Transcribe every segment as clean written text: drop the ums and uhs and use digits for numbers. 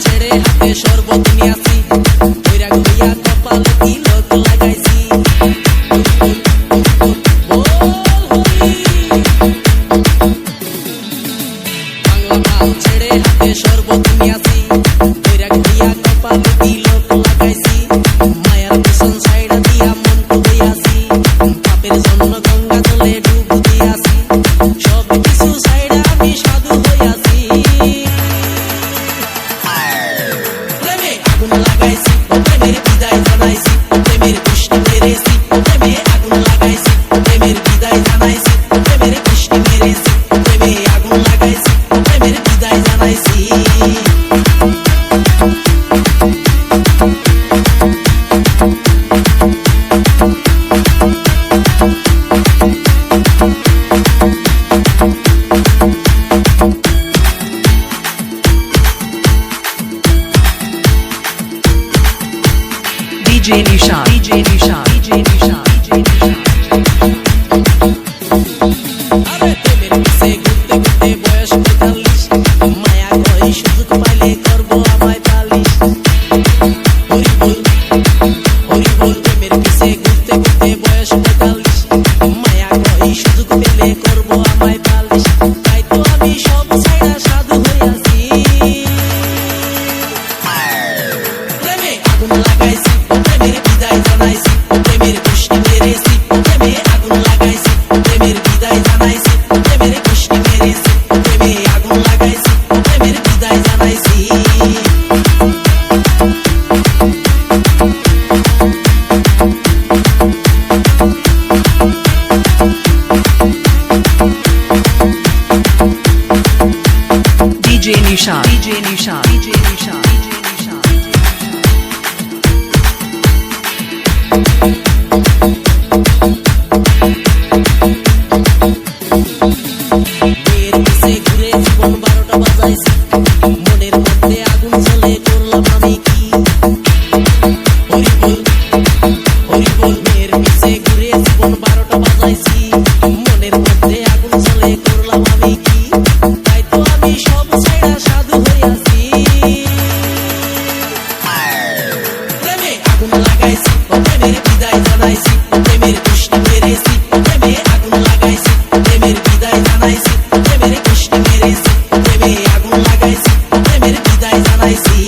ছেড়ে হাতে শরবত নিয়াছি কইরা গইয়া কপালে তিলক লাগাইছি বাংলা মাল ছেড়ে হাতে শরবত নিয়াছি কইরা গইয়া কপালে তিলক লাগাইছি মায়ার পিছন সাইডা দিয়া মন ডুবাইয়াছি পাপের জন্য গঙ্গা জলে ডুব দিয়াছি সব কিছু সাইডা আমি সাধু হইয়াছি প্রেমে আগুন লাগাইছি প্রেমের বিদায় জানাইছি প্রেমের পুষ্টি মেরেছি প্রেমে আগুন লাগাইছি প্রেমের বিদায় জানাইছি প্রেমের পুষ্টি মেরেছি প্রেমে আগুন লাগাইছি প্রেমের বিদায় জানাইছি DJ Nisha, DJ Nisha, DJ Nisha, DJ Nisha. আরে প্রেমের পিছে ঘুরতে ঘুরতে বয়স ৪৫ মায়া কই সুযোগ পাইলে করব আমায় পালিশ হরি বল প্রেমের পিছে ঘুরতে ঘুরতে বয়স ৪৫ মায়া কই সুযোগ পেলে করব আমায় পালিশ তাই তো আমি সব ছাইড়া সাধু হইয়াছি প্রেমে আগুন লাগাইছি প্রেমের বিদায় জানাইছি প্রেমের পুষ্টি মেরেছি প্রেমে আগুন লাগাইছি প্রেমের বিদায় জানাইছি প্রেমের পুষ্টি মেরেছি প্রেমে আগুন লাগাইছি প্রেমের বিদায় জানাইছি DJ Nisha, DJ Nisha, DJ Nisha, DJ Nisha. মেয়ের পিছে ঘুরে জীবন ১২টা বাজাইছি মনের মধ্যে আগুন জ্বলে করলাম আমি কি হরি বল মেয়ের পিছে ঘুরে জীবন ১২টা বাজাইছি মনের মধ্যে আগুন জ্বলে করলাম আমি কি তাই তো আমি সব ছাইড়া সাধু হইয়াছি প্রেমে আগুন লাগাইছি প্রেমের বিদায় জানাইছি প্রেমের পুষ্টি মেরেছি প্রেমে আগুন লাগাইছি প্রেমের বিদায় জানাইছি প্রেমের পুষ্টি মেরেছি প্রেমে আগুন লাগাইছি প্রেমের বিদায় জানাইছি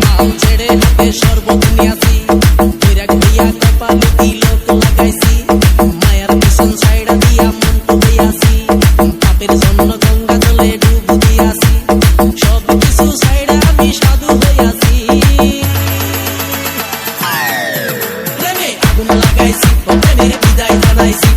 মাল ছেড়ে হাতে শরবত নিয়াছি কইরা গইয়া কপালে তিলক লাগাইছি মায়ার পিছন সাইডা দিয়া মন ডুবাইয়াছি পাপের জন্য গঙ্গা জলে ডুব দিয়াছি সব কিছু সাইডা আমি সাধু হইয়াছি প্রেমে আগুন লাগাইছি প্রেমের বিদায় জানাইছি